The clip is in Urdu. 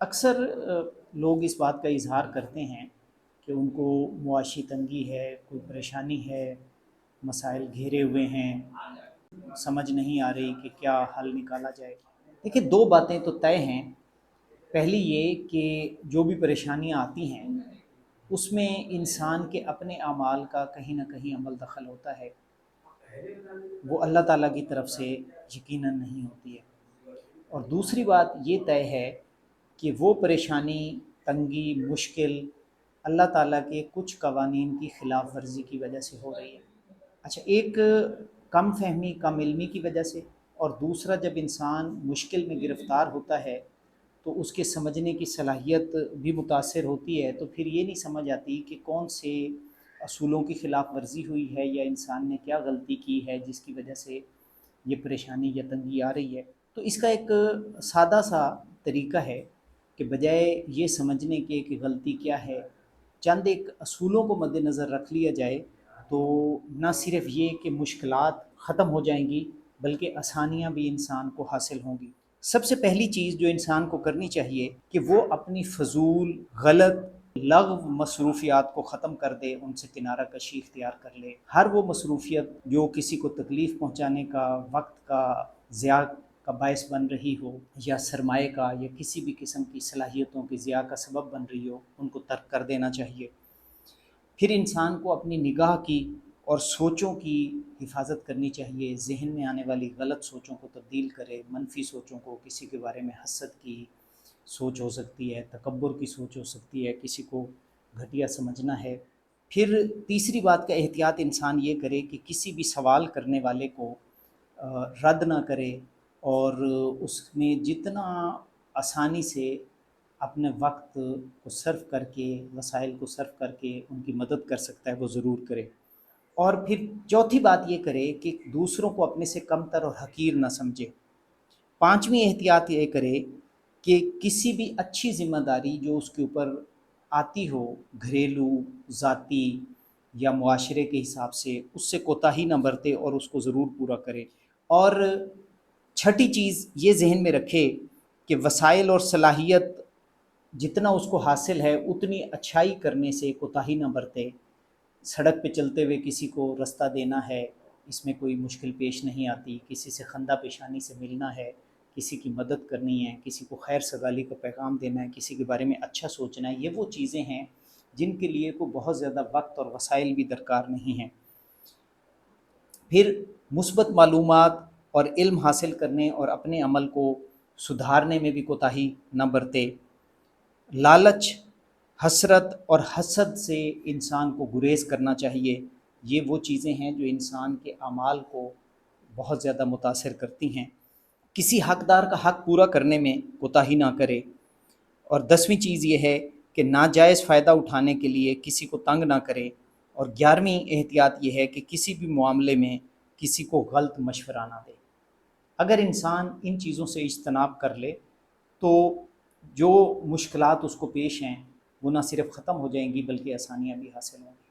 اکثر لوگ اس بات کا اظہار کرتے ہیں کہ ان کو معاشی تنگی ہے، کوئی پریشانی ہے، مسائل گھیرے ہوئے ہیں، سمجھ نہیں آ رہی کہ کیا حل نکالا جائے۔ دیکھیے، دو باتیں تو طے ہیں۔ پہلی یہ کہ جو بھی پریشانیاں آتی ہیں اس میں انسان کے اپنے اعمال کا کہیں نہ کہیں عمل دخل ہوتا ہے، وہ اللہ تعالیٰ کی طرف سے یقیناً نہیں ہوتی ہے۔ اور دوسری بات یہ طے ہے کہ وہ پریشانی، تنگی، مشکل اللہ تعالیٰ کے کچھ قوانین کی خلاف ورزی کی وجہ سے ہو رہی ہے۔ اچھا، ایک کم فہمی، کم علمی کی وجہ سے، اور دوسرا جب انسان مشکل میں گرفتار ہوتا ہے تو اس کے سمجھنے کی صلاحیت بھی متاثر ہوتی ہے، تو پھر یہ نہیں سمجھ آتی کہ کون سے اصولوں کی خلاف ورزی ہوئی ہے یا انسان نے کیا غلطی کی ہے جس کی وجہ سے یہ پریشانی یا تنگی آ رہی ہے۔ تو اس کا ایک سادہ سا طریقہ ہے کہ بجائے یہ سمجھنے کے کہ غلطی کیا ہے، چند ایک اصولوں کو مد نظر رکھ لیا جائے تو نہ صرف یہ کہ مشکلات ختم ہو جائیں گی بلکہ آسانیاں بھی انسان کو حاصل ہوں گی۔ سب سے پہلی چیز جو انسان کو کرنی چاہیے کہ وہ اپنی فضول، غلط، لغو مصروفیات کو ختم کر دے، ان سے کنارہ کشی اختیار کر لے۔ ہر وہ مصروفیت جو کسی کو تکلیف پہنچانے کا، وقت کا ضیاع کا باعث بن رہی ہو، یا سرمایہ کا یا کسی بھی قسم کی صلاحیتوں کی ضیاع کا سبب بن رہی ہو، ان کو ترک کر دینا چاہیے۔ پھر انسان کو اپنی نگاہ کی اور سوچوں کی حفاظت کرنی چاہیے، ذہن میں آنے والی غلط سوچوں کو تبدیل کرے، منفی سوچوں کو، کسی کے بارے میں حسد کی سوچ ہو سکتی ہے، تکبر کی سوچ ہو سکتی ہے، کسی کو گھٹیا سمجھنا ہے۔ پھر تیسری بات کا احتیاط انسان یہ کرے کہ کسی بھی سوال کرنے والے کو رد نہ کرے، اور اس میں جتنا آسانی سے اپنے وقت کو صرف کر کے، وسائل کو صرف کر کے ان کی مدد کر سکتا ہے وہ ضرور کرے۔ اور پھر چوتھی بات یہ کرے کہ دوسروں کو اپنے سے کم تر اور حقیر نہ سمجھے۔ پانچویں احتیاط یہ کرے کہ کسی بھی اچھی ذمہ داری جو اس کے اوپر آتی ہو، گھریلو، ذاتی یا معاشرے کے حساب سے، اس سے کوتاہی نہ برتے اور اس کو ضرور پورا کرے۔ اور چھٹی چیز یہ ذہن میں رکھے کہ وسائل اور صلاحیت جتنا اس کو حاصل ہے اتنی اچھائی کرنے سے کوتاہی نہ برتے۔ سڑک پہ چلتے ہوئے کسی کو رستہ دینا ہے، اس میں کوئی مشکل پیش نہیں آتی، کسی سے خندہ پیشانی سے ملنا ہے، کسی کی مدد کرنی ہے، کسی کو خیر سگالی کا پیغام دینا ہے، کسی کے بارے میں اچھا سوچنا ہے، یہ وہ چیزیں ہیں جن کے لیے کوئی بہت زیادہ وقت اور وسائل بھی درکار نہیں ہیں۔ پھر مثبت معلومات اور علم حاصل کرنے اور اپنے عمل کو سدھارنے میں بھی کوتاہی نہ برتے۔ لالچ، حسرت اور حسد سے انسان کو گریز کرنا چاہیے۔ یہ وہ چیزیں ہیں جو انسان کے اعمال کو بہت زیادہ متاثر کرتی ہیں۔ کسی حقدار کا حق پورا کرنے میں کوتاہی نہ کرے۔ اور 10ویں چیز یہ ہے کہ ناجائز فائدہ اٹھانے کے لیے کسی کو تنگ نہ کرے۔ اور 11ویں احتیاط یہ ہے کہ کسی بھی معاملے میں کسی کو غلط مشورہ نہ دے۔ اگر انسان ان چیزوں سے اجتناب کر لے تو جو مشکلات اس کو پیش ہیں وہ نہ صرف ختم ہو جائیں گی بلکہ آسانیاں بھی حاصل ہوں گی۔